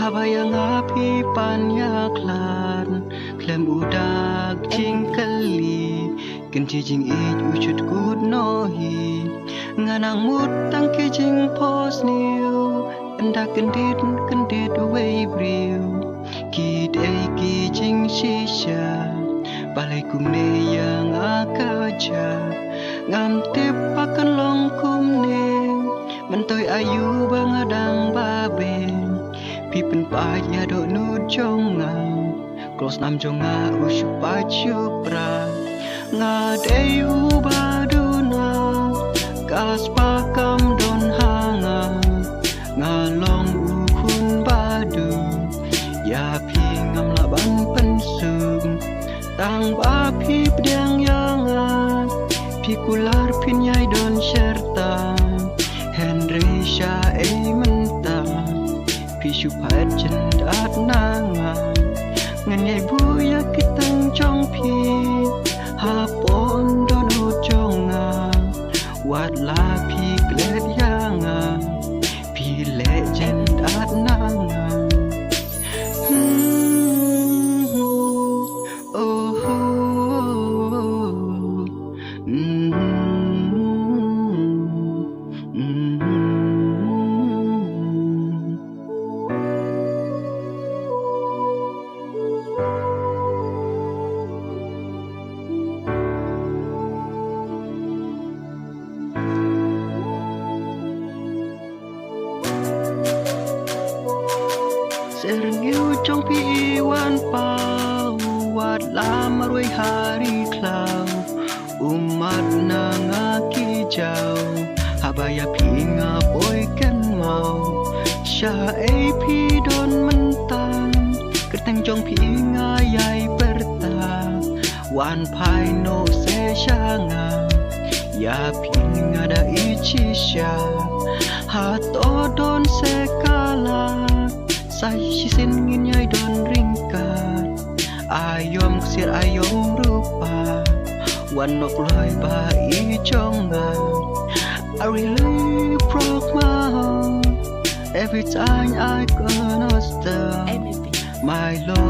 Habaya ngapi panyaklan klem udak jing kali kenci jing ij ucut kud nohi nganang mut tangki jing pos niu enda kendit way briu ki ki jing shisha balai kumne yang akaja ngam tip pakan long kumne mentoy ayu bangadang baben pipen paya do nu jonga close nam jonga usyu pachupra nga deyu baduna kas pakam don hanga ngalong ukun badu ya pingam laban pensum tang ba pi pdiang yanga pikular pinyai don serta Henry Sha menta Pishu pat cendat nanga Nganyai buya kitang chong pi Hapon dono chonga Wat la pi gled yanga Pi le cendat nanga Serenggiu trong pi iwan pau wat lama rui hari klau umat nanga kijau habaya pinga boy kan mau sha pi don mentang ketang jong pinga yai perta wan pai no se shanga ya pinga da ichi sha hato don se kala Sai sisin nginyai don ringkat Ayom ksir ayom rupa Wanok loy ba i jongan I really broke my heart Every time I gonna stop My love